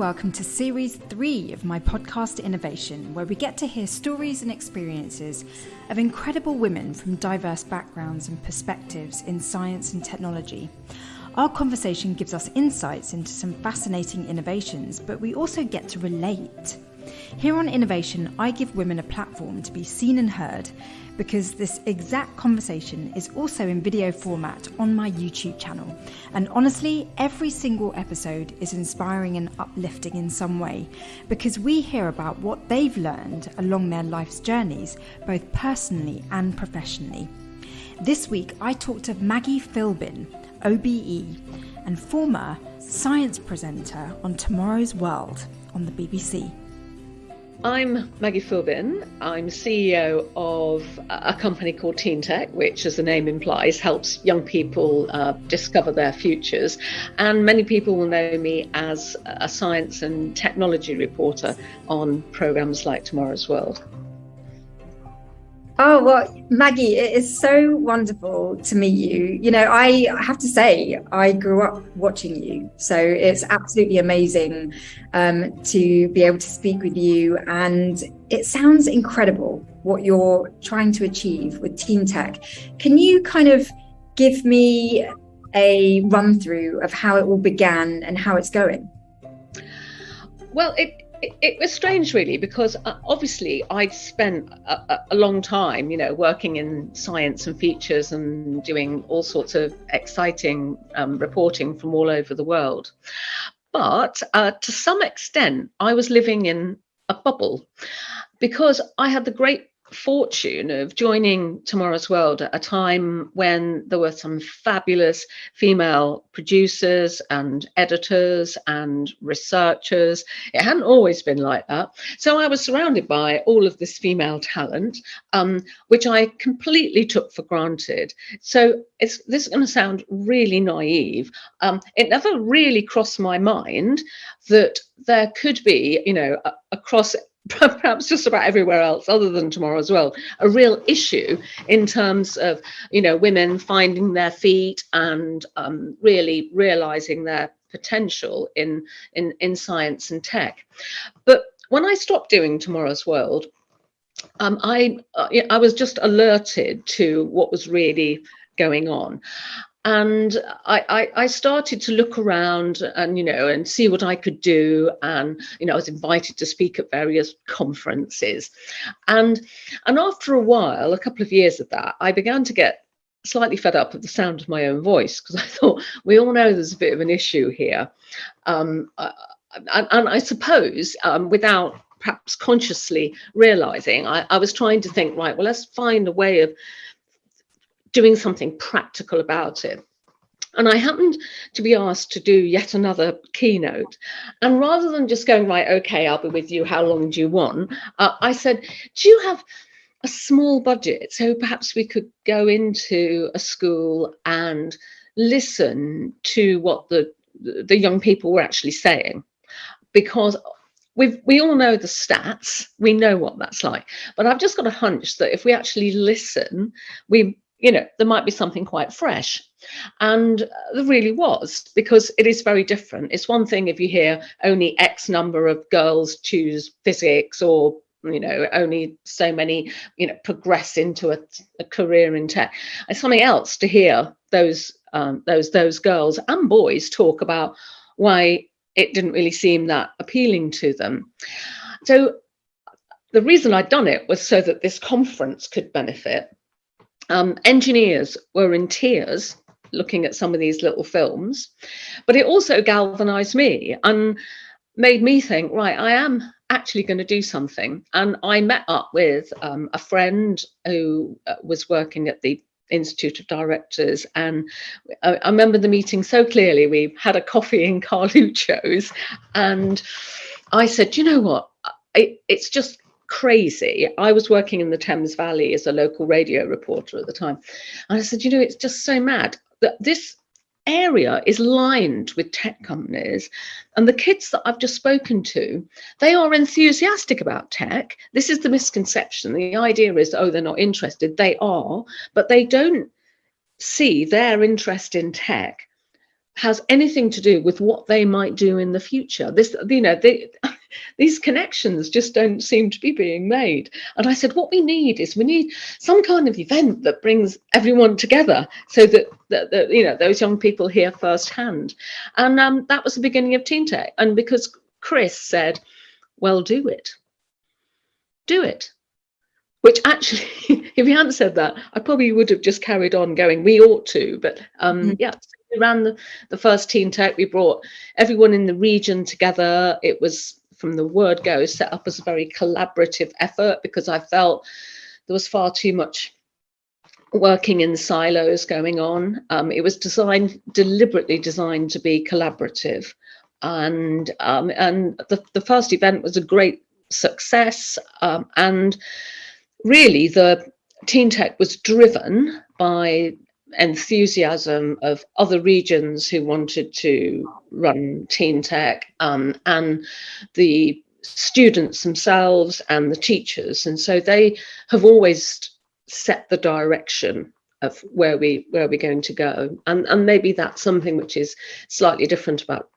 welcome to Series 3 of my podcast Innervation, where we get to hear stories and experiences of incredible women from diverse backgrounds and perspectives in science and technology. Our conversation gives us insights into some fascinating innovations, but we also get to relate. Here on Innervation, I give women a platform to be seen and heard, because this exact conversation is also in video format on my YouTube channel. And honestly, every single episode is inspiring and uplifting in some way, because we hear about what they've learned along their life's journeys, both personally and professionally. This week, I talked to Maggie Philbin, OBE, and former science presenter on Tomorrow's World on the BBC. I'm Maggie Philbin. I'm CEO of a company called Teen Tech, which, as the name implies, helps young people discover their futures. And many people will know me as a science and technology reporter on programs like Tomorrow's World. Oh, well, Maggie, it is so wonderful to meet you. You know, I have to say, I grew up watching you. So it's absolutely amazing to be able to speak with you. And it sounds incredible what you're trying to achieve with Teen Tech. Can you kind of give me a run through of how it all began and how it's going? Well, it was strange, really, because obviously I'd spent a long time, working in science and features and doing all sorts of exciting reporting from all over the world. But to some extent, I was living in a bubble, because I had the great fortune of joining Tomorrow's World at a time when there were some fabulous female producers and editors and researchers. It hadn't always been like that. So I was surrounded by all of this female talent, which I completely took for granted. So this is going to sound really naive. It never really crossed my mind that there could be, across perhaps just about everywhere else other than Tomorrow's World, a real issue in terms of, women finding their feet and really realizing their potential in science and tech. But when I stopped doing Tomorrow's World, I was just alerted to what was really going on. And I started to look around and see what I could do. And, I was invited to speak at various conferences. And after a while, a couple of years of that, I began to get slightly fed up of the sound of my own voice, because I thought, we all know there's a bit of an issue here. And I suppose without perhaps consciously realizing, I was trying to think, right, well, let's find a way of doing something practical about it. And I happened to be asked to do yet another keynote. And rather than just going, right, okay, I'll be with you, how long do you want? I said, do you have a small budget? So perhaps we could go into a school and listen to what the young people were actually saying. Because we all know the stats, we know what that's like. But I've just got a hunch that if we actually listen, there might be something quite fresh. And there really was, because it is very different. It's one thing if you hear only X number of girls choose physics, or, only so many, progress into a career in tech. It's something else to hear those girls and boys talk about why it didn't really seem that appealing to them. So the reason I'd done it was so that this conference could benefit. Engineers were in tears looking at some of these little films, but it also galvanized me and made me think, right, I am actually going to do something. And I met up with a friend who was working at the Institute of Directors, and I remember the meeting so clearly. We had a coffee in Carluccio's, and I said, you know what, it's just crazy. I was working in the Thames Valley as a local radio reporter at the time. And I said, it's just so mad that this area is lined with tech companies, and the kids that I've just spoken to, they are enthusiastic about tech. This is the misconception. The idea is, they're not interested. They are, but they don't see their interest in tech has anything to do with what they might do in the future. This, these connections just don't seem to be being made. And I said, what we need some kind of event that brings everyone together, so that those young people hear firsthand. And that was the beginning of Teen Tech. And because Chris said, well, do it. Which actually, if he hadn't said that, I probably would have just carried on going, we ought to. But so we ran the first Teen Tech. We brought everyone in the region together. It was, from the word go, set up as a very collaborative effort, because I felt there was far too much working in silos going on. It was deliberately designed to be collaborative. And the first event was a great success. And really, the Teen Tech was driven by enthusiasm of other regions who wanted to run Teen Tech, and the students themselves and the teachers. And so they have always set the direction of where we're going to go. And maybe that's something which is slightly different about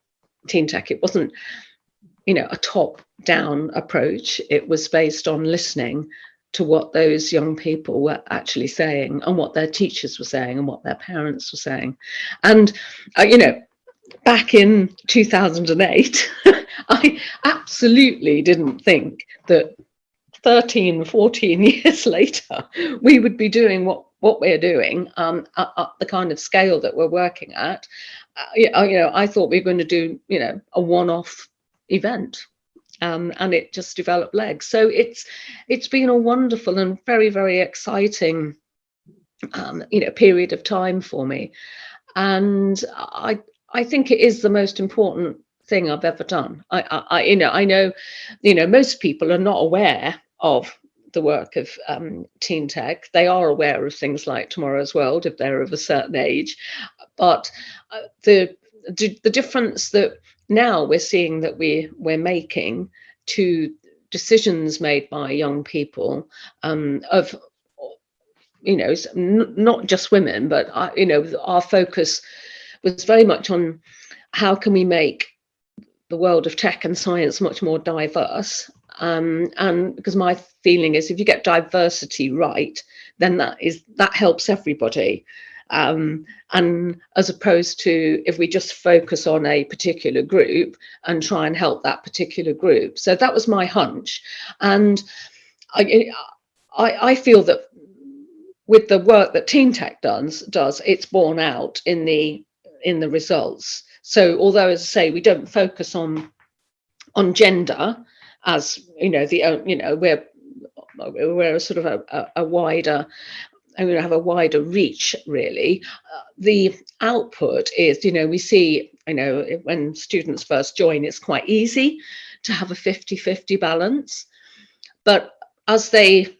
Teen Tech. It wasn't, a top-down approach. It was based on listening to what those young people were actually saying, and what their teachers were saying, and what their parents were saying. And back in 2008, I absolutely didn't think that 13, 14 years later we would be doing what we're doing at the kind of scale that we're working at. I thought we were going to do a one-off event. And it just developed legs. So it's been a wonderful and very, very exciting period of time for me. And I think it is the most important thing I've ever done. I know most people are not aware of the work of Teen Tech. They are aware of things like Tomorrow's World if they're of a certain age, but the difference that now we're seeing that we're making to decisions made by young people, of not just women, but our focus was very much on how can we make the world of tech and science much more diverse. And because my feeling is, if you get diversity right, then that helps everybody. And as opposed to if we just focus on a particular group and try and help that particular group. So that was my hunch. And I feel that with the work that Teen Tech does, it's borne out in the results. So although, as I say, we don't focus on gender, as we're a sort of a wider, and we have a wider reach, really. The output is, we see, when students first join, it's quite easy to have a 50-50 balance. But as they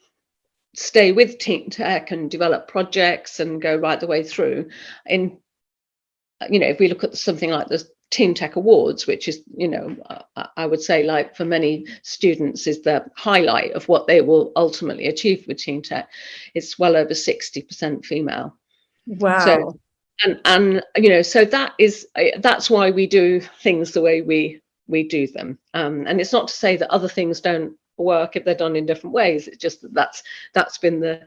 stay with Teen Tech and develop projects and go right the way through, if we look at something like the Teen Tech Awards, which is, I would say, like for many students, is the highlight of what they will ultimately achieve with Teen Tech. It's well over 60% female. Wow. So, and so that's why we do things the way we do them. And it's not to say that other things don't work if they're done in different ways. It's just that's been the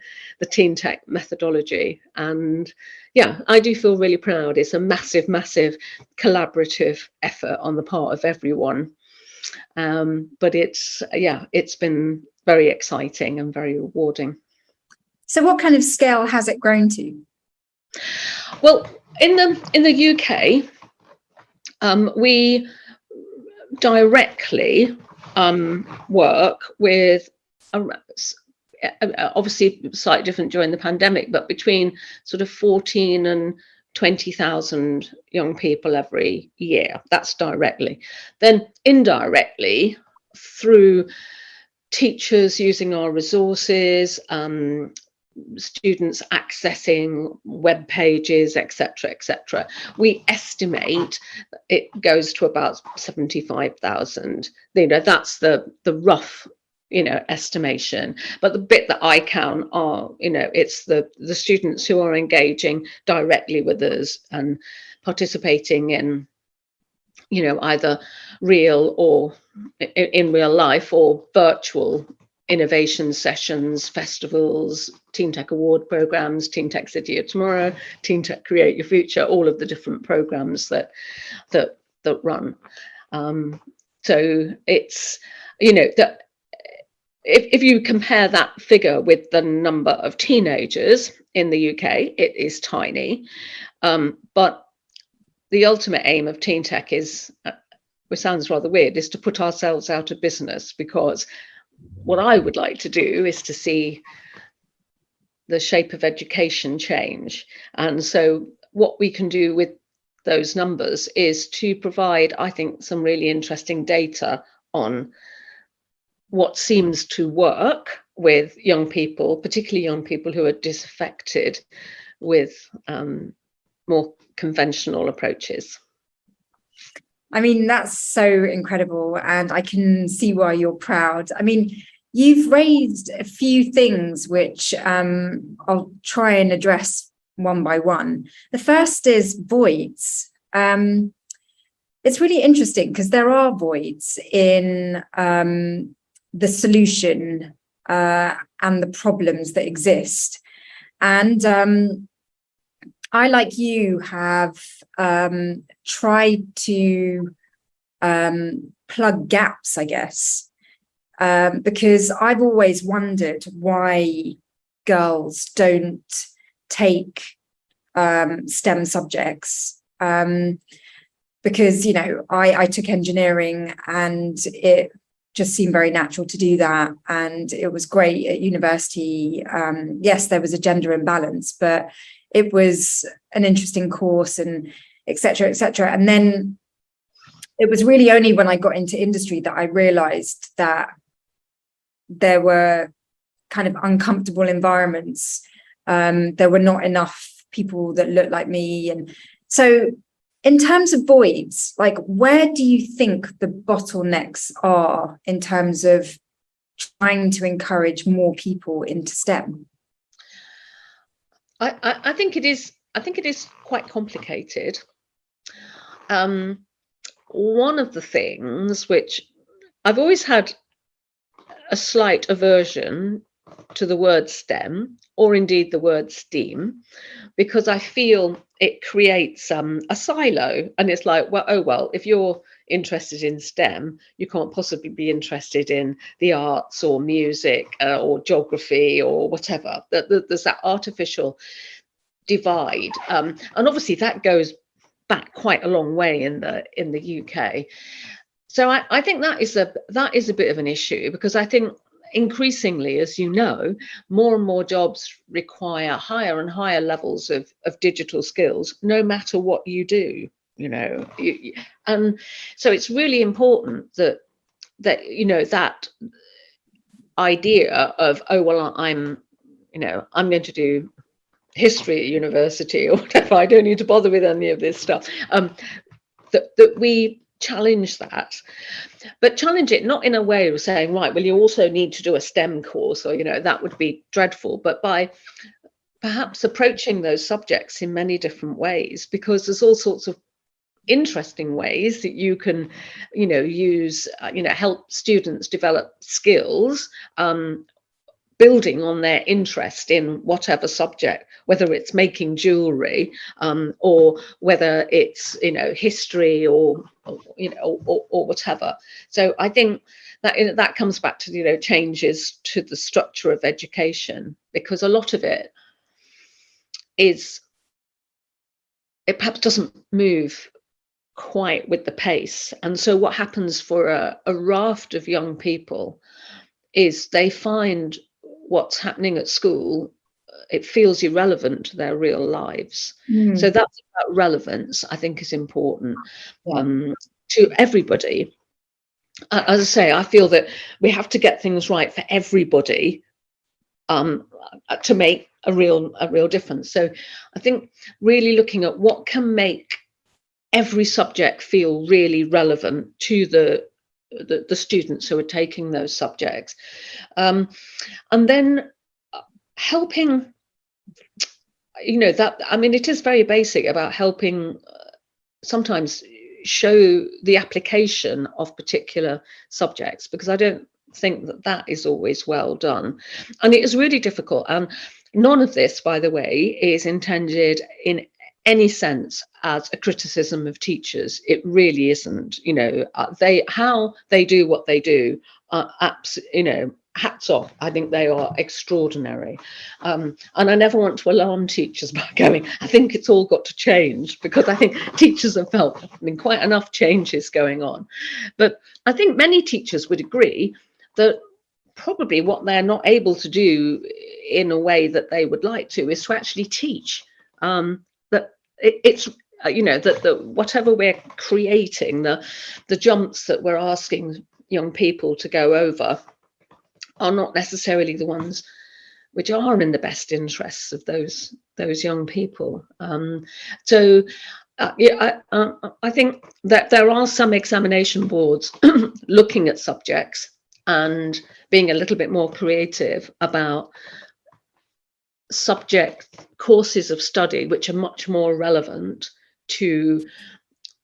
Teen Tech methodology. And yeah, I do feel really proud. It's a massive collaborative effort on the part of everyone. But it's been very exciting and very rewarding. So what kind of scale has it grown to? Well, in the UK, we directly work with, obviously slightly different during the pandemic, but between sort of 14 and 20,000 young people every year. That's directly. Then indirectly, through teachers using our resources, students accessing web pages, etc., we estimate it goes to about 75,000. That's the rough estimation. But the bit that I count are, it's the students who are engaging directly with us and participating in, either real or in real life or virtual innovation sessions, festivals, Teen Tech Award programs, Teen Tech City of Tomorrow, Teen Tech Create Your Future, all of the different programs that run. So it's, that if you compare that figure with the number of teenagers in the UK, it is tiny. But the ultimate aim of Teen Tech is, which sounds rather weird, is to put ourselves out of business, because what I would like to do is to see the shape of education change. And so what we can do with those numbers is to provide, I think, some really interesting data on what seems to work with young people, particularly young people who are disaffected with more conventional approaches. I mean, that's so incredible, and I can see why you're proud. I mean, you've raised a few things which I'll try and address one by one. The first is voids. It's really interesting because there are voids in the solution and the problems that exist. And I, like you, have tried to plug gaps, I guess, because I've always wondered why girls don't take STEM subjects. Because, I took engineering and it just seemed very natural to do that. And it was great at university. Yes, there was a gender imbalance, but it was an interesting course, and et cetera, et cetera. And then it was really only when I got into industry that I realized that there were kind of uncomfortable environments. There were not enough people that looked like me. And so in terms of voids, like, where do you think the bottlenecks are in terms of trying to encourage more people into STEM? I think it is. I think it is quite complicated. One of the things which I've always had a slight aversion to the word STEM, or indeed the word STEAM, because I feel it creates a silo, and it's like, well, if you're interested in STEM, you can't possibly be interested in the arts or music or geography or whatever. There's that artificial divide, and obviously that goes back quite a long way in the UK. So I think that is a bit of an issue, because I think increasingly, as you know, more and more jobs require higher and higher levels of digital skills, no matter what you do, and so it's really important that that idea of, oh well, I'm going to do history at university or whatever, I don't need to bother with any of this stuff, that we challenge that, but challenge it not in a way of saying, right, well, you also need to do a STEM course, or that would be dreadful, but by perhaps approaching those subjects in many different ways, because there's all sorts of interesting ways that you can use help students develop skills, building on their interest in whatever subject, whether it's making jewelry, or whether it's history or whatever. So I think that comes back to changes to the structure of education, because a lot of it perhaps doesn't move quite with the pace. And so what happens for a raft of young people is they find what's happening at school, it feels irrelevant to their real lives. So that's about relevance, I think, is important to everybody. As I say, I feel that we have to get things right for everybody to make a real difference. So I think really looking at what can make every subject feel really relevant to the students who are taking those subjects, and then helping, it is very basic about helping sometimes show the application of particular subjects, because I don't think that that is always well done. And it is really difficult. And none of this, by the way, is intended in any sense as a criticism of teachers. It really isn't. You know, how they do what they do, you know, hats off. I think they are extraordinary. And I never want to alarm teachers by going, I think it's all got to change, because I think teachers have felt quite enough changes going on. But I think many teachers would agree that probably what they're not able to do in a way that they would like to is to actually teach. That it's, you know, that whatever we're creating, the jumps that we're asking young people to go over are not necessarily the ones which are in the best interests of those young people. So I think that there are some examination boards looking at subjects and being a little bit more creative about subject courses of study which are much more relevant to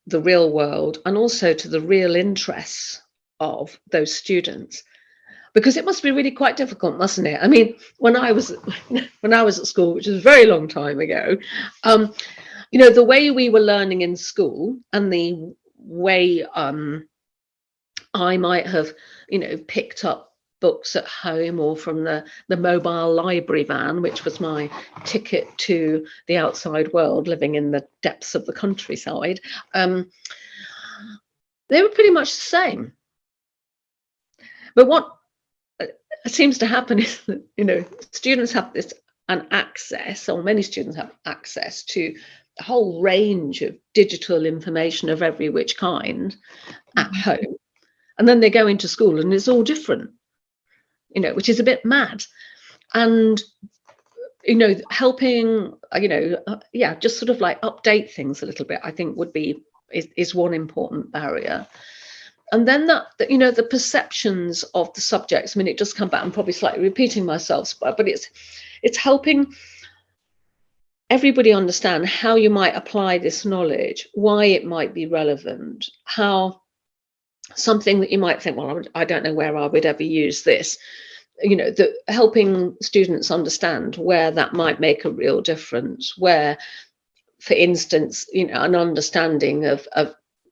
the real world and also to the real interests of those students. Because it must be really quite difficult, mustn't it? I mean, when I was at school, which is a very long time ago, you know, the way we were learning in school and the way I might have, you know, picked up books at home or from the mobile library van, which was my ticket to the outside world, living in the depths of the countryside, they were pretty much the same. But what seems to happen is that, you know, students have this access, or many students have access to a whole range of digital information of every which kind at home, and then they go into school and it's all different, you know, which is a bit mad. And, you know, helping, you know, just sort of like update things a little bit, I think is one important barrier. And then that, you know, the perceptions of the subjects, I mean, it does come back, I'm probably slightly repeating myself, but it's helping everybody understand how you might apply this knowledge, why it might be relevant, how something that you might think, well, I don't know where I would ever use this, you know, helping students understand where that might make a real difference, where, for instance, you know, an understanding of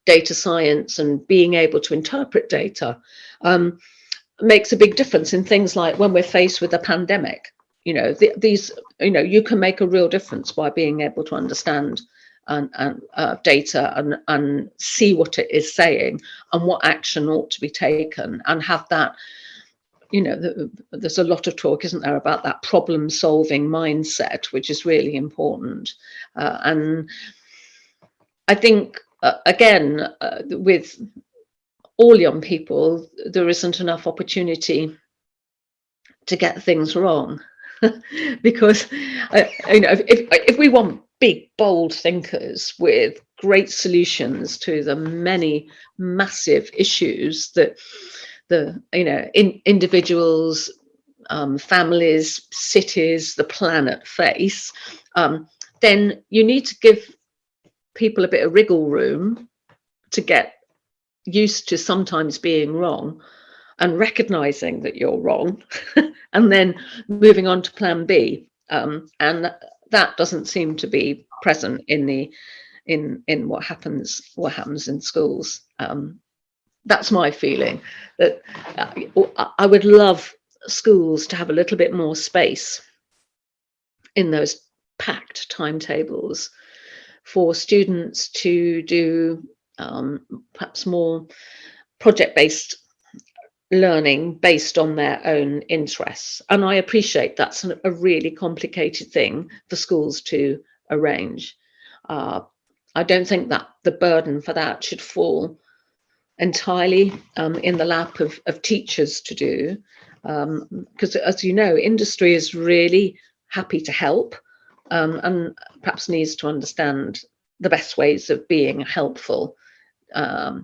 data science and being able to interpret data makes a big difference in things like when we're faced with a pandemic. You know, these, you know, you can make a real difference by being able to understand data and see what it is saying and what action ought to be taken, and have that, you know, there's a lot of talk, isn't there, about that problem solving mindset, which is really important. And I think again, with all young people, there isn't enough opportunity to get things wrong. Because, you know, if we want big, bold thinkers with great solutions to the many massive issues that individuals, families, cities, the planet face, then you need to give people a bit of wriggle room to get used to sometimes being wrong and recognizing that you're wrong and then moving on to plan B, and that doesn't seem to be present in what happens in schools. That's my feeling, that I would love schools to have a little bit more space in those packed timetables for students to do perhaps more project-based learning based on their own interests. And I appreciate that's a really complicated thing for schools to arrange. I don't think that the burden for that should fall entirely in the lap of teachers to do, because as you know, industry is really happy to help, and perhaps needs to understand the best ways of being helpful. So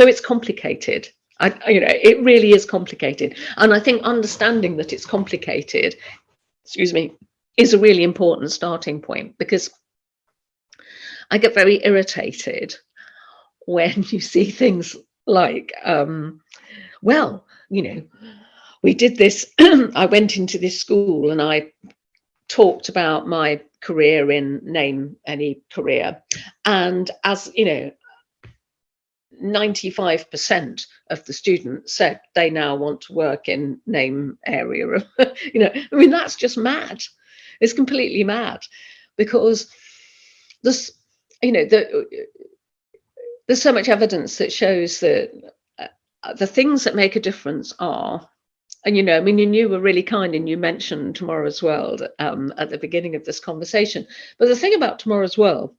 it's complicated. It really is complicated, and I think understanding that it's complicated, is a really important starting point, because I get very irritated when you see things like, well, we did this. I went into this school and I talked about my career in name any career. And as 95% of the students said they now want to work in name area. That's just mad. It's completely mad, because there's so much evidence that shows that the things that make a difference are, and you were really kind and you mentioned Tomorrow's World at the beginning of this conversation. But the thing about Tomorrow's World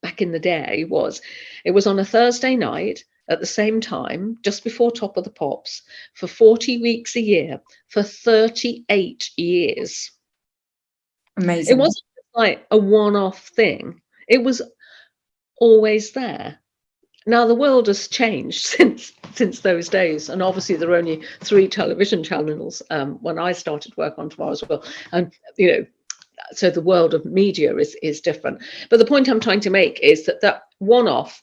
back in the day was it was on a Thursday night at the same time, just before Top of the Pops, for 40 weeks a year, for 38 years. Amazing. It wasn't like a one-off thing. It was always there. Now the world has changed since those days, and obviously there are only 3 television channels when I started work on Tomorrow's World, and so the world of media is different. But the point I'm trying to make is that one-off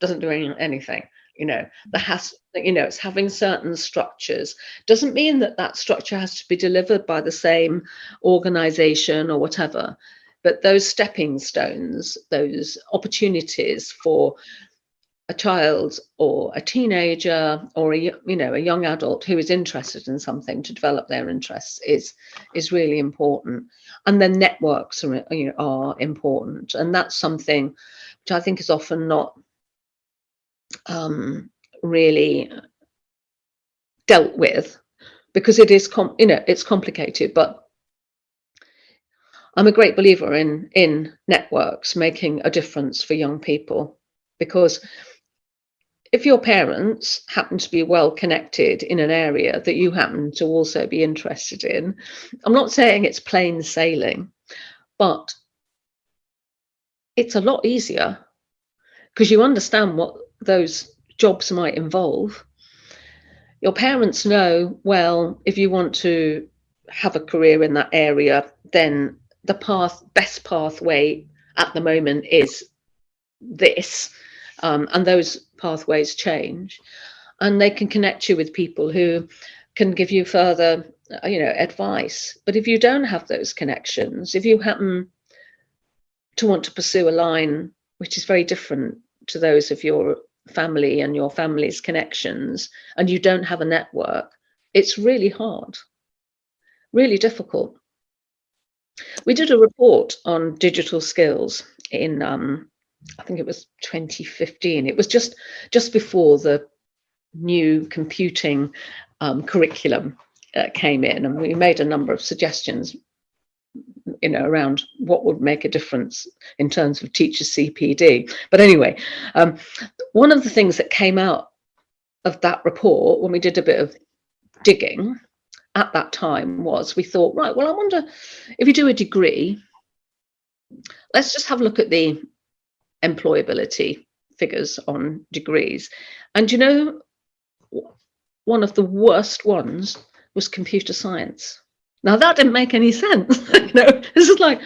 doesn't do anything. It's having certain structures doesn't mean that structure has to be delivered by the same organization or whatever, but those stepping stones, those opportunities for a child or a teenager or a young adult who is interested in something to develop their interests is really important. And then networks are important, and that's something which I think is often not really dealt with, because it is it's complicated. But I'm a great believer in networks making a difference for young people, because if your parents happen to be well connected in an area that you happen to also be interested in, I'm not saying it's plain sailing, but it's a lot easier because you understand what those jobs might involve. Your parents know, well, if you want to have a career in that area, then the best pathway at the moment is this. And those pathways change, and they can connect you with people who can give you further, advice. But if you don't have those connections, if you happen to want to pursue a line which is very different to those of your family and your family's connections, and you don't have a network, it's really hard, really difficult. We did a report on digital skills in I think it was 2015. It was just before the new computing curriculum came in, and we made a number of suggestions, around what would make a difference in terms of teacher CPD. But anyway, one of the things that came out of that report when we did a bit of digging at that time was, we thought, right, well, I wonder if you do a degree, let's just have a look at the employability figures on degrees. And one of the worst ones was computer science. Now that didn't make any sense. This is like,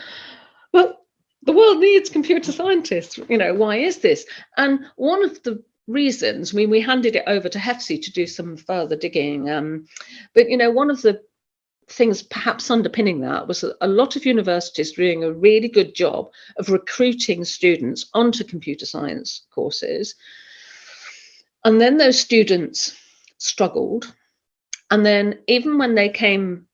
well, the world needs computer scientists. Why is this? And one of the reasons, we handed it over to HEFSI to do some further digging, but one of the things perhaps underpinning that was a lot of universities doing a really good job of recruiting students onto computer science courses, and then those students struggled, and then even when they came,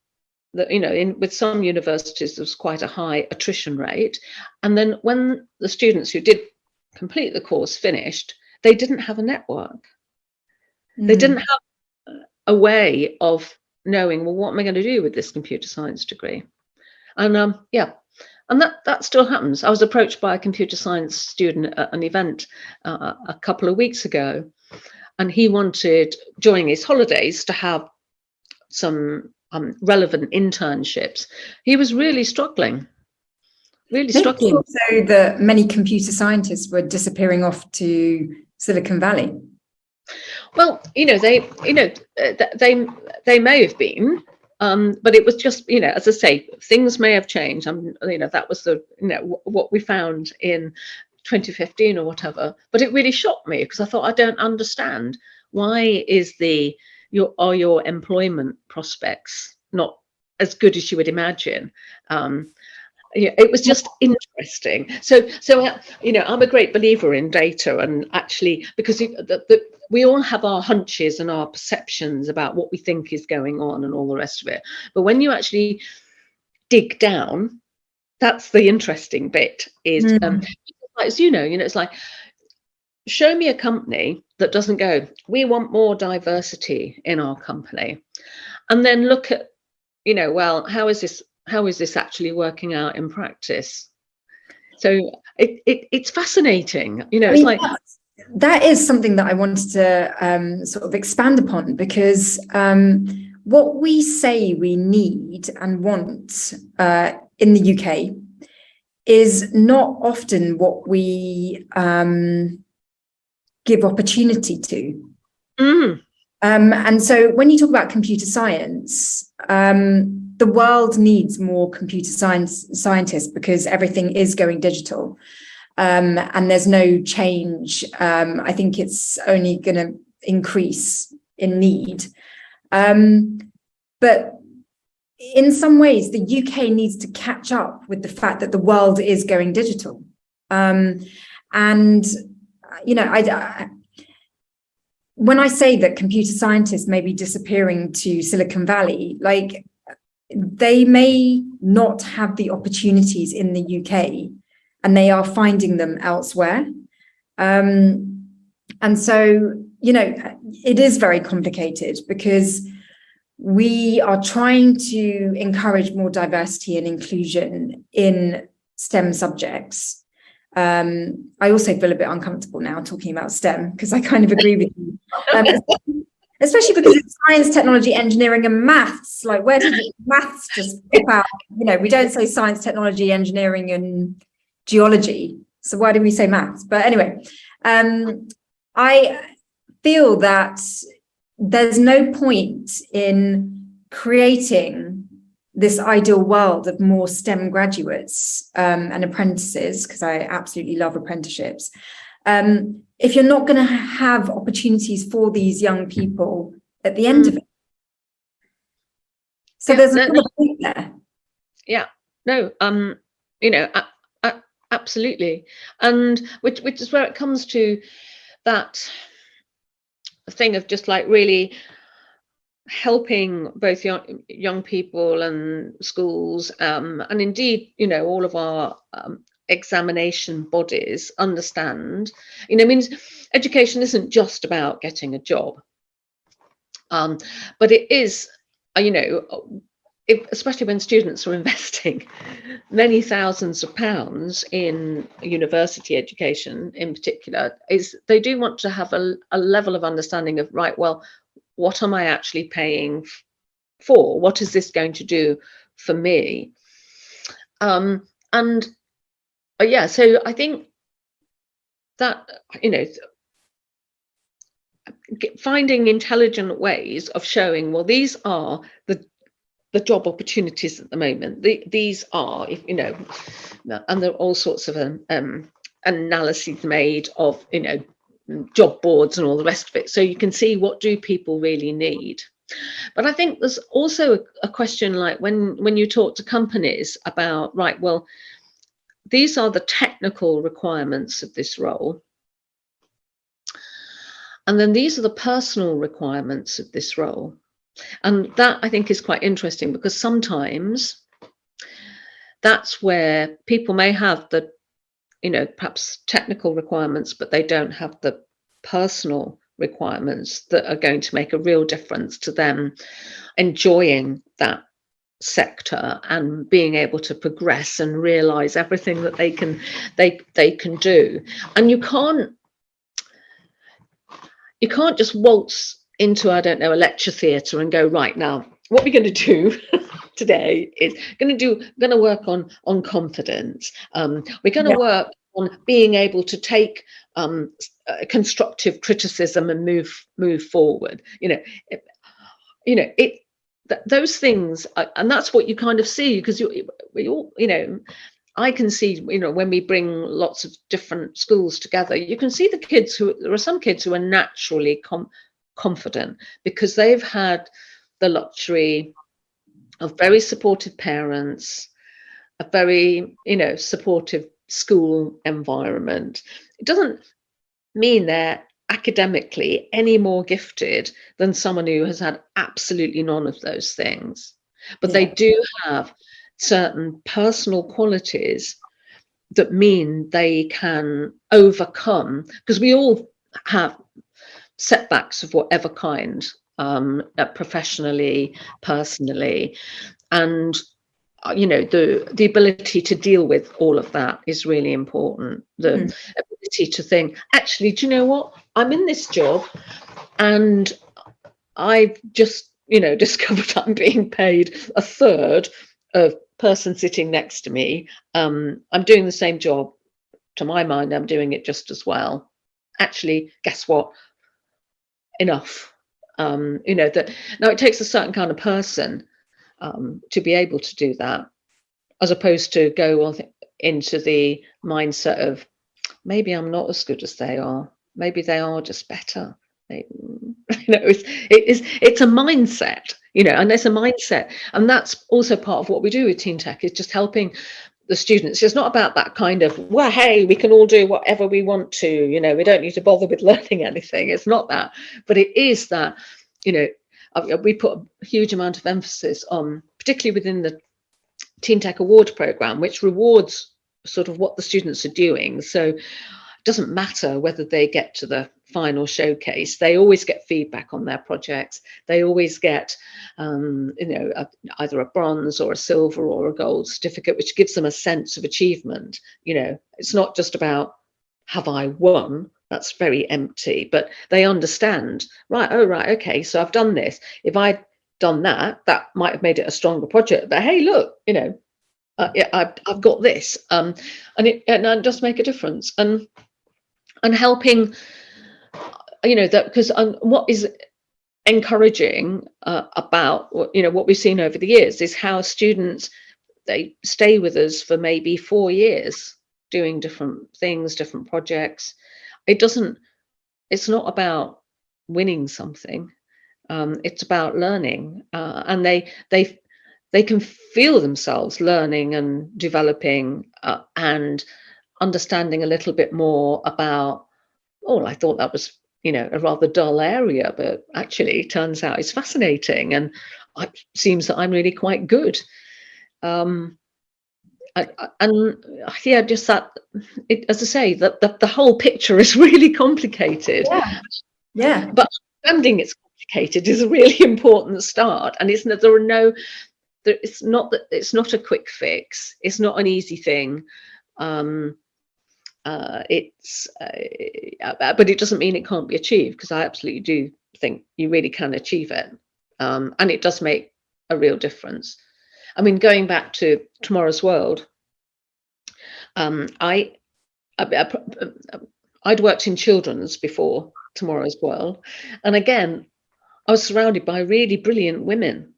with some universities there was quite a high attrition rate, and then when the students who did complete the course finished, they didn't have a network. They didn't have a way of knowing, well, what am I going to do with this computer science degree? And and that still happens. I was approached by a computer science student at an event a couple of weeks ago, and he wanted, during his holidays, to have some relevant internships. He was really struggling. So that many computer scientists were disappearing off to Silicon Valley. Well, they may have been, But it was just, as I say, things may have changed. That was what we found in 2015 or whatever. But it really shocked me because I thought, I don't understand. Why is your employment prospects not as good as you would imagine? It was just interesting. So I'm a great believer in data, and actually, because we all have our hunches and our perceptions about what we think is going on and all the rest of it. But when you actually dig down, that's the interesting bit. Is as it's like, show me a company that doesn't go, we want more diversity in our company, and then look at, well, how is this actually working out in practice? So it's fascinating. It's like, that is something that I wanted to sort of expand upon, because what we say we need and want in the UK is not often what we give opportunity to. And so when you talk about computer science, the world needs more computer scientists because everything is going digital. And there's no change. I think it's only going to increase in need. But in some ways, the UK needs to catch up with the fact that the world is going digital. When I say that computer scientists may be disappearing to Silicon Valley, like, they may not have the opportunities in the UK, and they are finding them elsewhere. And so, it is very complicated because we are trying to encourage more diversity and inclusion in STEM subjects. I also feel a bit uncomfortable now talking about STEM because I kind of agree with you, especially because it's science, technology, engineering, and maths. Like, where did maths just pop out? We don't say science, technology, engineering, and geology. So why do we say maths? But anyway, I feel that there's no point in creating this ideal world of more STEM graduates and apprentices, because I absolutely love apprenticeships, if you're not going to have opportunities for these young people at the end of it. So there's another point there. Yeah, no, absolutely. And which is where it comes to that thing of just like really helping both young people and schools, and indeed, all of our examination bodies understand, means education isn't just about getting a job, but it is, especially when students are investing many thousands of pounds in university education in particular, is they do want to have a level of understanding of, right, well, what am I actually paying for? What is this going to do for me? So I think that, finding intelligent ways of showing, well, these are the job opportunities at the moment. These are, and there are all sorts of analyses made of, job boards and all the rest of it, so you can see what do people really need. But I think there's also a question, like when you talk to companies about, right, well, these are the technical requirements of this role, and then these are the personal requirements of this role. And that, I think, is quite interesting, because sometimes that's where people may have the perhaps technical requirements, but they don't have the personal requirements that are going to make a real difference to them enjoying that sector and being able to progress and realize everything that they can do. And you can't just waltz into, I don't know, a lecture theatre and go, right, now what we're going to do today is going to work on confidence. We're going to work on being able to take constructive criticism and move forward. those things, and that's what you kind of see, because we all, I can see, when we bring lots of different schools together, you can see there are some kids who are naturally confident because they've had the luxury of very supportive parents, a very, supportive school environment. It doesn't mean they're academically any more gifted than someone who has had absolutely none of those things. But they do have certain personal qualities that mean they can overcome, because we all have setbacks of whatever kind, professionally, personally, and the ability to deal with all of that is really important. The ability to think, actually, do you know what? I'm in this job and I've just, discovered I'm being paid a third of person sitting next to me. I'm doing the same job. To my mind, I'm doing it just as well. Actually, guess what? Enough. That now it takes a certain kind of person to be able to do that, as opposed to go on into the mindset of, maybe I'm not as good as they are. Maybe they are just better. It's a mindset, and there's a mindset, and that's also part of what we do with Teen Tech, is just helping the students. It's not about that kind of, well, hey, we can all do whatever we want to, we don't need to bother with learning anything. It's not that, but it is that, we put a huge amount of emphasis on, particularly within the Teen Tech Award program, which rewards sort of what the students are doing. So it doesn't matter whether they get to the final showcase, they always get feedback on their projects. They always get either a bronze or a silver or a gold certificate, which gives them a sense of achievement. It's not just about, have I won? That's very empty, but they understand, right, okay, so I've done this. If I'd done that might have made it a stronger project, but hey, look, I've got this, and it does make a difference. And helping, that, because what is encouraging about what we've seen over the years is how students, they stay with us for maybe 4 years doing different things, different projects. It's not about winning something, it's about learning, and they can feel themselves learning and developing, and understanding a little bit more about, I thought that was a rather dull area, but actually it turns out it's fascinating, and it seems that I'm really quite good. Just that, as I say, that the whole picture is really complicated. Yeah. But understanding it's complicated is a really important start, and it's not a quick fix. It's not an easy thing. But it doesn't mean it can't be achieved, because I absolutely do think you really can achieve it, and it does make a real difference. I mean, going back to Tomorrow's World, I'd worked in children's before Tomorrow's World, and again, I was surrounded by really brilliant women.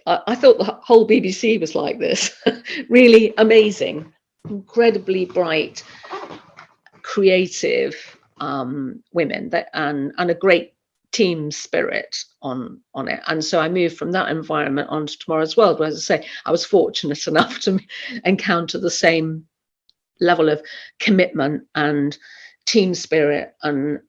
I thought the whole BBC was like this. Really amazing, incredibly bright, creative women, and a great team spirit on it. And so I moved from that environment onto Tomorrow's World, where, as I say, I was fortunate enough to encounter the same level of commitment and team spirit and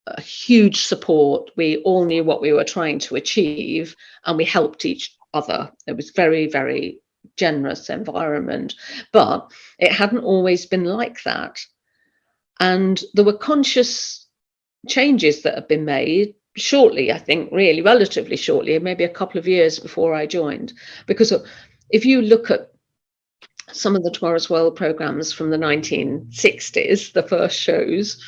a huge support. We all knew what we were trying to achieve, and we helped each other. It was very, very generous environment, but it hadn't always been like that. And there were conscious changes that have been made shortly, I think, really relatively shortly, maybe a couple of years before I joined. Because if you look at some of the Tomorrow's World programs from the 1960s, the first shows,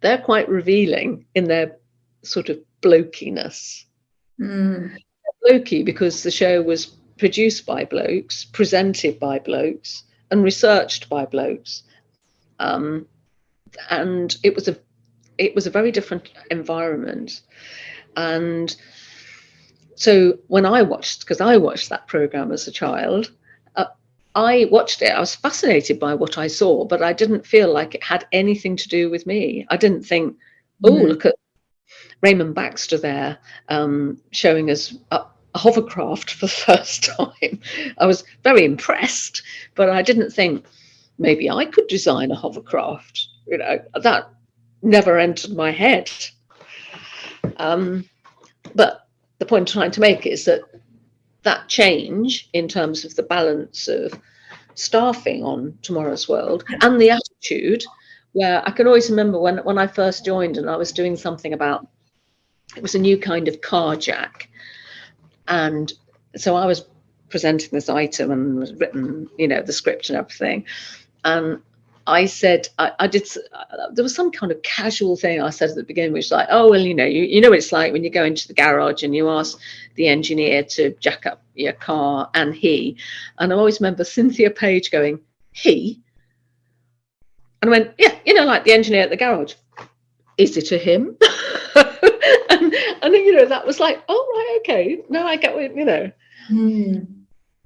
they're quite revealing in their sort of blokiness. Blokey because the show was produced by blokes, presented by blokes, and researched by blokes. And it was a very different environment. And So when I watched, because I watched that program as a child, I watched it. I was fascinated by what I saw, but I didn't feel like it had anything to do with me. I didn't think, oh, look at Raymond Baxter there, showing us a hovercraft for the first time. I was very impressed, but I didn't think maybe I could design a hovercraft. You know, that never entered my head. But the point I'm trying to make is that change in terms of the balance of staffing on Tomorrow's World and the attitude, where I can always remember when I first joined and I was doing something about, it was a new kind of car jack. And so I was presenting this item and was written, you know, the script and everything. And I said, I did, there was some kind of casual thing I said at the beginning, which was like, oh, well, you know what it's like when you go into the garage and you ask the engineer to jack up your car, and I always remember Cynthia Page going, he? And I went, yeah, you know, like the engineer at the garage. Is it a him? and you know, that was like, oh, right, okay. No, I get what, you know. You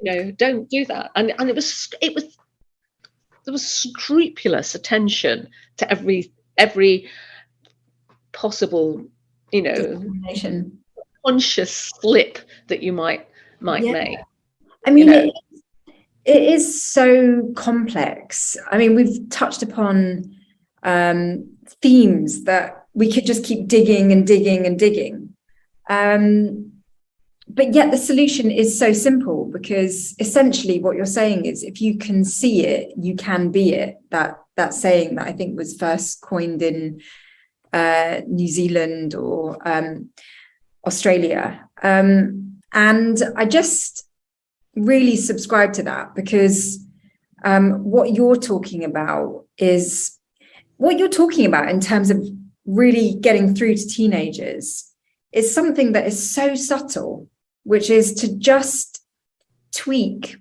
know, don't do that. And it was there was scrupulous attention to every possible, you know, conscious slip that you might make. I mean, you know, it is so complex. I mean, we've touched upon themes that we could just keep digging and digging and digging. But yet the solution is so simple, because essentially what you're saying is, if you can see it, you can be it. That saying that I think was first coined in New Zealand or Australia. And I just really subscribe to that, because what you're talking about is what you're talking about in terms of really getting through to teenagers is something that is so subtle, which is to just tweak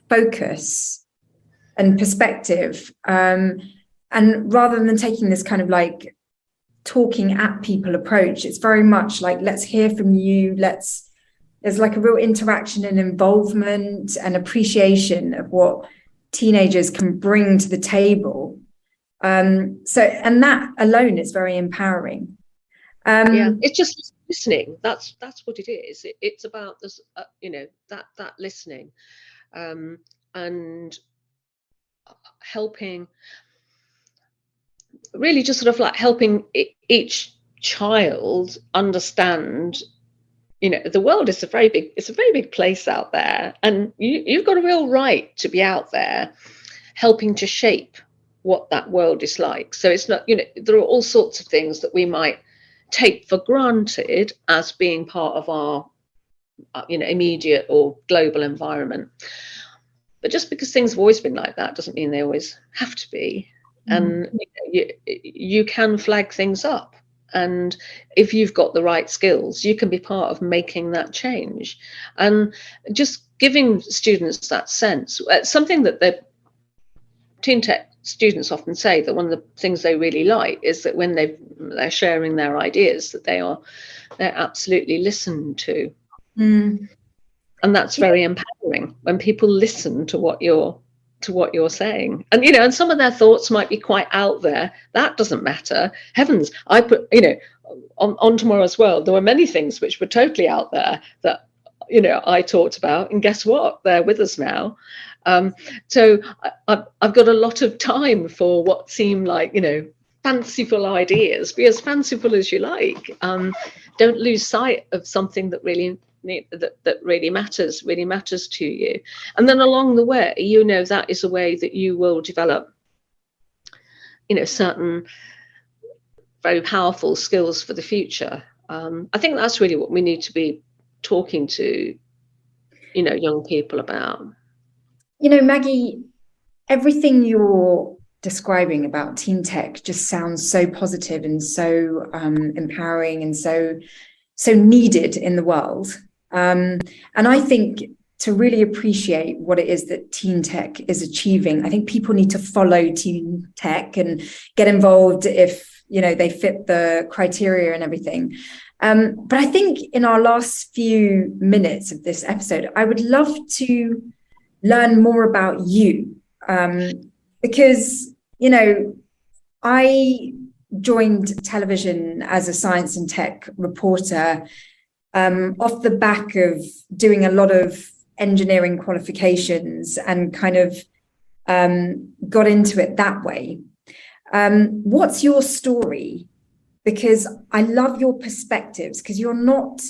focus and perspective. And rather than taking this kind of like talking at people approach, it's very much like, let's hear from you. There's like a real interaction and involvement and appreciation of what teenagers can bring to the table. And that alone is very empowering. It's just listening. That's what it is. It's about this, you know, that listening, and helping, really just sort of like helping each child understand, you know, the world is a very big place out there, and you've got a real right to be out there helping to shape what that world is like. So it's not, you know, there are all sorts of things that we might take for granted as being part of our, you know, immediate or global environment. But just because things have always been like that doesn't mean they always have to be. And you can flag things up. And if you've got the right skills, you can be part of making that change. And just giving students that sense, something that the teen tech students often say, that one of the things they really like is that when they're sharing their ideas, that they're absolutely listened to. And that's very empowering when people listen to what you're saying. And, you know, and some of their thoughts might be quite out there. That doesn't matter. Heavens, I put, you know, on Tomorrow's World, there were many things which were totally out there that, you know, I talked about, and guess what? They're with us now. So I've got a lot of time for what seem like, you know, fanciful ideas. Be as fanciful as you like. Don't lose sight of something that really matters to you. And then along the way, you know, that is a way that you will develop, you know, certain very powerful skills for the future. I think that's really what we need to be talking to, you know, young people about. You know, Maggie, everything you're describing about teen tech just sounds so positive and so empowering and so needed in the world. And I think to really appreciate what it is that teen tech is achieving, I think people need to follow teen tech and get involved if they fit the criteria and everything. But I think in our last few minutes of this episode, I would love to learn more about you, because, I joined television as a science and tech reporter off the back of doing a lot of engineering qualifications, and kind of got into it that way. What's your story? Because I love your perspectives, because you're not,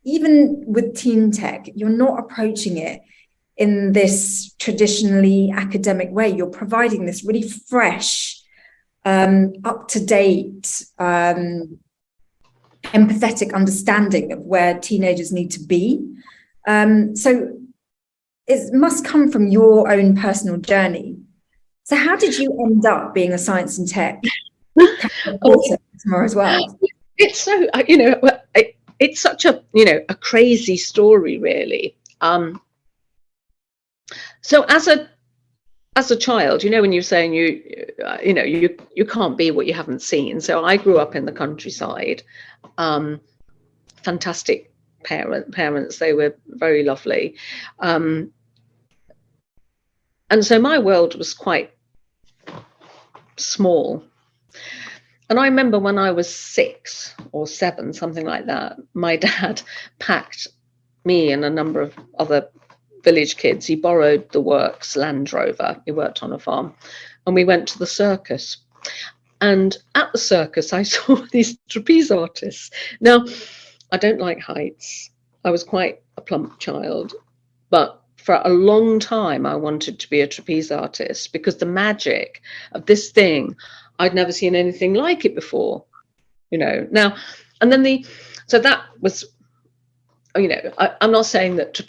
even with teen tech, you're not approaching it in this traditionally academic way. You're providing this really fresh, up-to-date, empathetic understanding of where teenagers need to be. So it must come from your own personal journey. So how did you end up being a science and tech reporter as well? It's so, it's such a, a crazy story, really. So as a child, when you're saying you can't be what you haven't seen. So I grew up in the countryside. Fantastic parents. They were very lovely. And so my world was quite small. And I remember when I was 6 or 7, something like that, my dad packed me and a number of other village kids. He borrowed the works Land Rover. He worked on a farm. And we went to the circus. And at the circus, I saw these trapeze artists. Now, I don't like heights. I was quite a plump child. But for a long time, I wanted to be a trapeze artist, because the magic of this thing, I'd never seen anything like it before, Now, and then so that was, I'm not saying that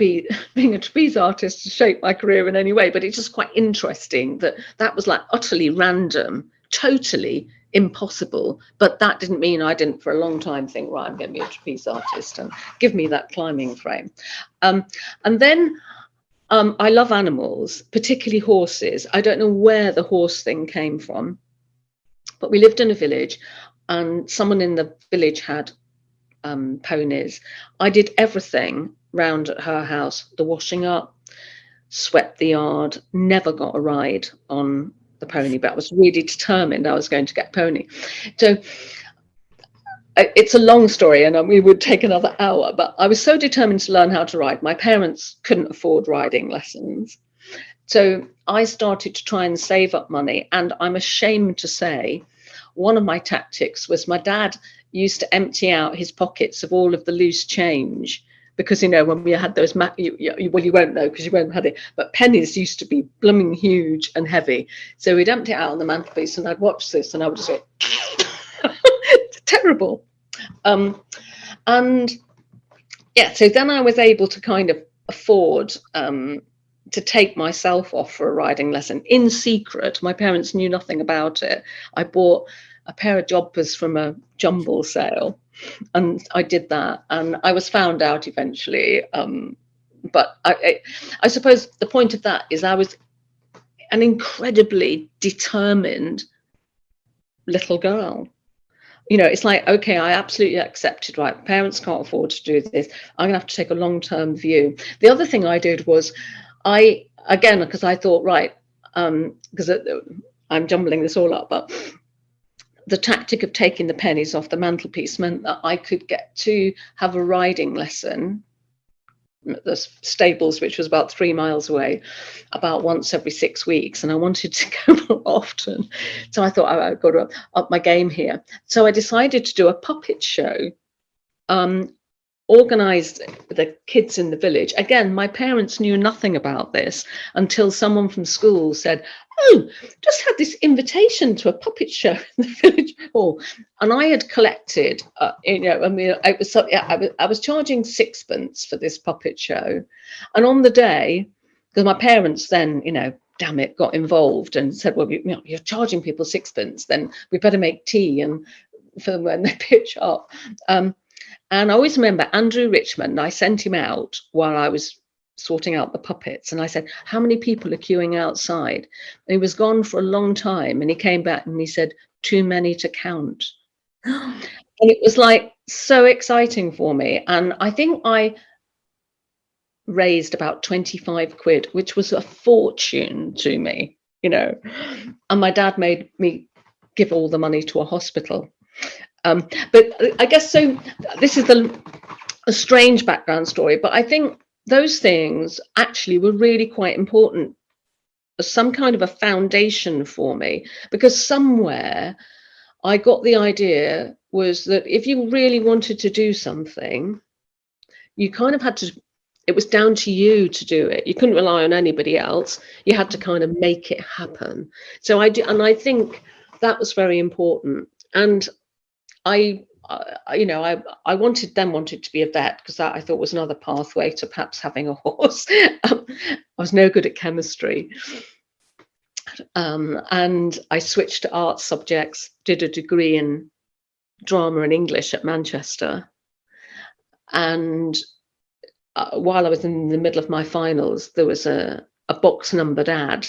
being a trapeze artist has shaped my career in any way, but it's just quite interesting that was like utterly random, totally impossible. But that didn't mean I didn't for a long time think, right, I'm going to be a trapeze artist and give me that climbing frame. And then I love animals, particularly horses. I don't know where the horse thing came from, but we lived in a village and someone in the village had ponies. I did everything round at her house, the washing up, swept the yard, never got a ride on the pony, but I was really determined I was going to get a pony. So it's a long story and we would take another hour, but I was so determined to learn how to ride. My parents couldn't afford riding lessons. So I started to try and save up money. And I'm ashamed to say, one of my tactics was my dad used to empty out his pockets of all of the loose change, because, when we had those, you won't know because you won't have it, but pennies used to be blooming huge and heavy. So we'd empty it out on the mantelpiece and I'd watch this and I would just go, it's terrible. And yeah, so then I was able to kind of afford to take myself off for a riding lesson in secret. My parents knew nothing about it. I bought a pair of jobbers from a jumble sale and I did that, and I was found out eventually. But I suppose the point of that is I was an incredibly determined little girl. It's like, okay, I absolutely accepted, right, parents can't afford to do this. I'm going to have to take a long-term view. The other thing I did was because I thought, right, because I'm jumbling this all up, but the tactic of taking the pennies off the mantelpiece meant that I could get to have a riding lesson at the stables, which was about 3 miles away, about once every 6 weeks. And I wanted to go more often. So I thought, I've got to up my game here. So I decided to do a puppet show, organised the kids in the village. Again, my parents knew nothing about this until someone from school said, oh, just had this invitation to a puppet show in the village hall. And I had collected, I was charging 6pence for this puppet show. And on the day, because my parents then, damn it, got involved and said, well, you're charging people 6pence, then we better make tea and for them when they pitch up. And I always remember Andrew Richmond. I sent him out while I was sorting out the puppets, and I said, how many people are queuing outside? And he was gone for a long time, and he came back and he said, too many to count. And it was like so exciting for me. And I think I raised about 25 quid, which was a fortune to me, and my dad made me give all the money to a hospital. But I guess so. This is a strange background story, but I think those things actually were really quite important as some kind of a foundation for me, because somewhere I got the idea was that if you really wanted to do something, you kind of had to, it was down to you to do it. You couldn't rely on anybody else. You had to kind of make it happen. So I do, and I think that was very important. And I wanted to be a vet, because that I thought was another pathway to perhaps having a horse. I was no good at chemistry. And I switched to art subjects, did a degree in drama and English at Manchester. And while I was in the middle of my finals, there was a box numbered ad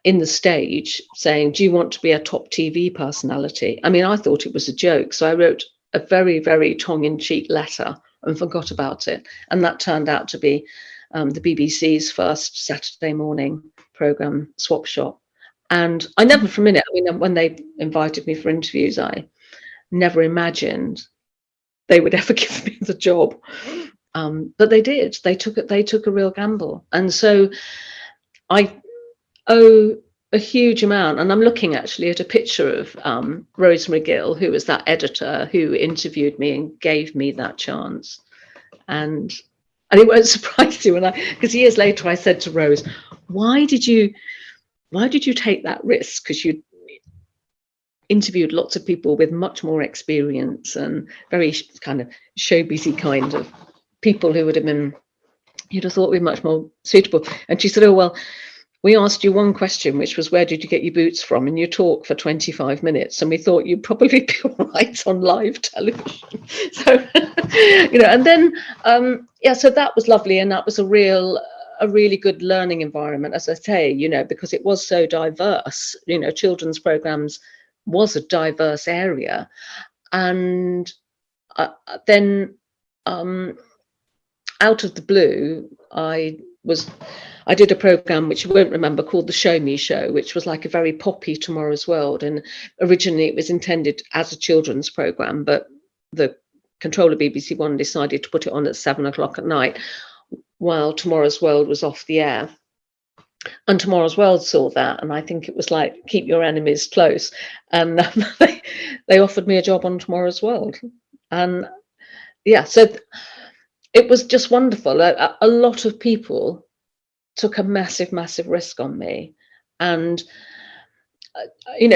in the Stage saying, do you want to be a top TV personality? I mean, I thought it was a joke. So I wrote a very, very tongue-in-cheek letter and forgot about it. And that turned out to be the BBC's first Saturday morning programme, Swap Shop. And I never for a minute, I mean, when they invited me for interviews, I never imagined they would ever give me the job. But they did. They took a real gamble. And so I owe a huge amount. And I'm looking actually at a picture of Rose McGill, who was that editor who interviewed me and gave me that chance. And it won't surprise you, because years later I said to Rose, why did you take that risk? Because you interviewed lots of people with much more experience and very kind of showbizy kind of people who would have been, you'd have thought were much more suitable. And she said, oh, well, we asked you one question, which was, where did you get your boots from? And you talk for 25 minutes. And we thought you'd probably be all right on live television. So, and then, so that was lovely. And that was a really good learning environment, as I say, because it was so diverse. Children's programs was a diverse area. And then out of the blue, I did a program which you won't remember called the Show Me Show, which was like a very poppy Tomorrow's World. And originally it was intended as a children's program, but the controller BBC One decided to put it on at 7:00 at night while Tomorrow's World was off the air. And Tomorrow's World saw that, and I think it was like, keep your enemies close. And they offered me a job on Tomorrow's World. And so it was just wonderful. A lot of people took a massive, massive risk on me. And,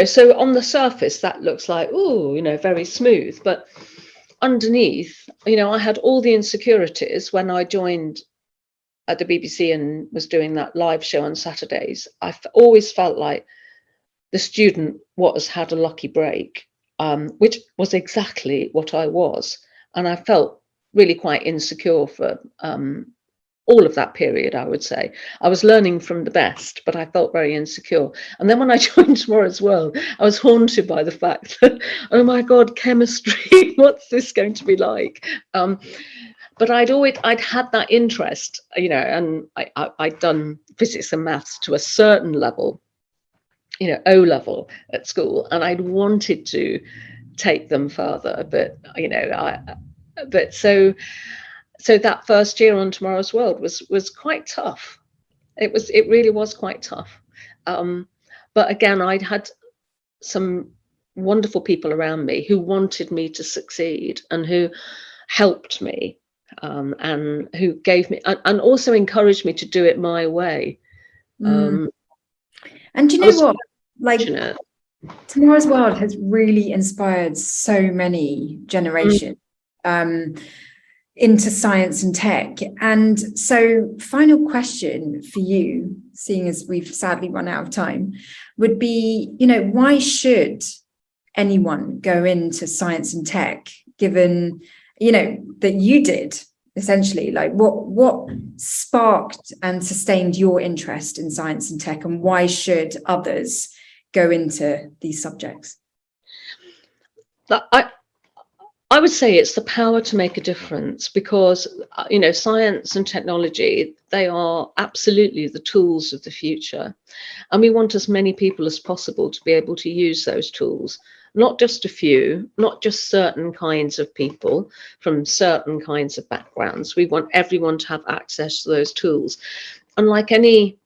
so on the surface, that looks like, very smooth. But underneath, I had all the insecurities when I joined at the BBC and was doing that live show on Saturdays. I always felt like the student had a lucky break, which was exactly what I was. And I felt really quite insecure for all of that period, I would say. I was learning from the best, but I felt very insecure. And then when I joined Tomorrow's World, I was haunted by the fact that, oh my God, chemistry, what's this going to be like? But I'd had that interest, and I'd done physics and maths to a certain level, O level at school, and I'd wanted to take them further. But, so that first year on Tomorrow's World was quite tough. It really was quite tough. But again, I'd had some wonderful people around me who wanted me to succeed and who helped me, and who gave me and also encouraged me to do it my way. And do you know what? Like, Tomorrow's World has really inspired so many generations into science and tech. And so, final question for you, seeing as we've sadly run out of time, would be, why should anyone go into science and tech, given, that you did, essentially? Like what sparked and sustained your interest in science and tech, and why should others go into these subjects? I would say it's the power to make a difference, because, science and technology, they are absolutely the tools of the future. And we want as many people as possible to be able to use those tools, not just a few, not just certain kinds of people from certain kinds of backgrounds. We want everyone to have access to those tools. Unlike any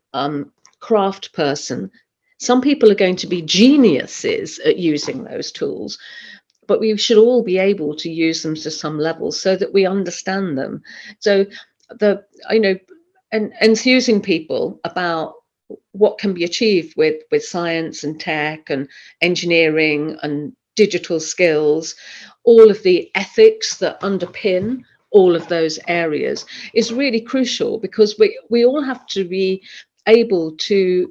craft person, some people are going to be geniuses at using those tools, but we should all be able to use them to some level so that we understand them. So enthusing people about what can be achieved with science and tech and engineering and digital skills, all of the ethics that underpin all of those areas is really crucial, because we all have to be able to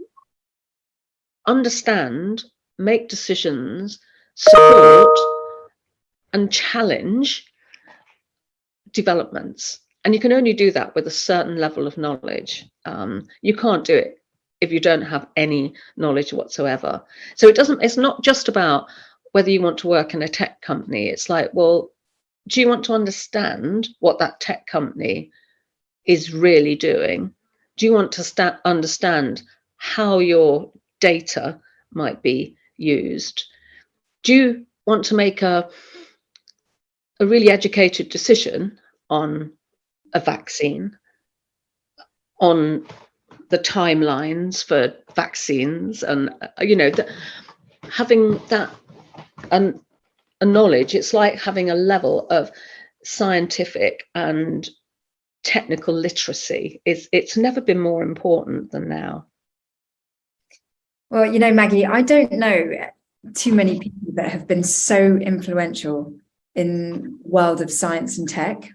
understand, make decisions, support and challenge developments. And you can only do that with a certain level of knowledge. You can't do it if you don't have any knowledge whatsoever. So it's not just about whether you want to work in a tech company. It's like, well, do you want to understand what that tech company is really doing? Do you want to understand how your data might be used? Do you want to make a really educated decision on a vaccine, on the timelines for vaccines, and having that and a knowledge? It's like having a level of scientific and technical literacy. It's never been more important than now. Well, Maggie, I don't know too many people that have been so influential in the world of science and tech.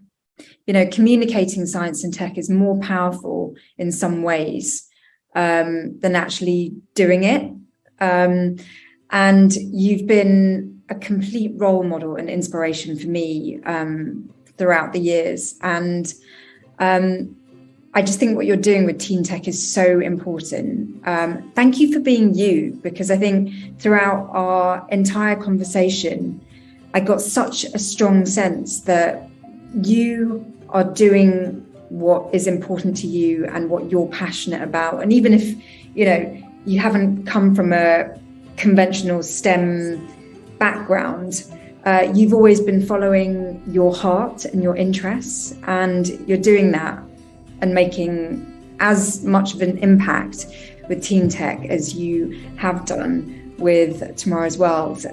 Communicating science and tech is more powerful in some ways than actually doing it. And you've been a complete role model and inspiration for me throughout the years. And I just think what you're doing with Teen Tech is so important. Thank you for being you, because I think throughout our entire conversation, I got such a strong sense that you are doing what is important to you and what you're passionate about. And even if, you haven't come from a conventional STEM background, you've always been following your heart and your interests, and you're doing that and making as much of an impact with Teen Tech as you have done with Tomorrow's World.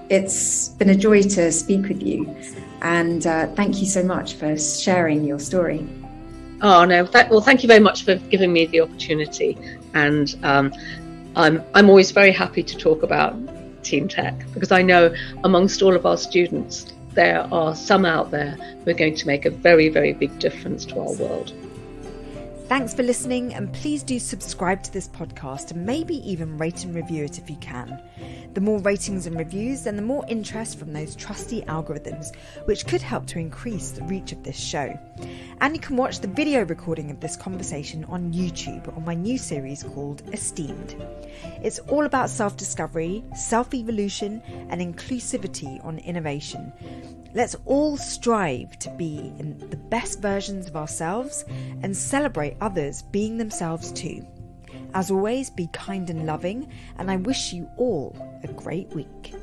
It's been a joy to speak with you, and thank you so much for sharing your story. Oh no, well, thank you very much for giving me the opportunity, and I'm always very happy to talk about Teen Tech, because I know amongst all of our students there are some out there who are going to make a very, very big difference to our world. Thanks for listening, and please do subscribe to this podcast and maybe even rate and review it if you can. The more ratings and reviews, then the more interest from those trusty algorithms, which could help to increase the reach of this show. And you can watch the video recording of this conversation on YouTube on my new series called Esteemed. It's all about self-discovery, self-evolution, and inclusivity on innovation. Let's all strive to be in the best versions of ourselves and celebrate others being themselves too. As always, be kind and loving, and I wish you all a great week.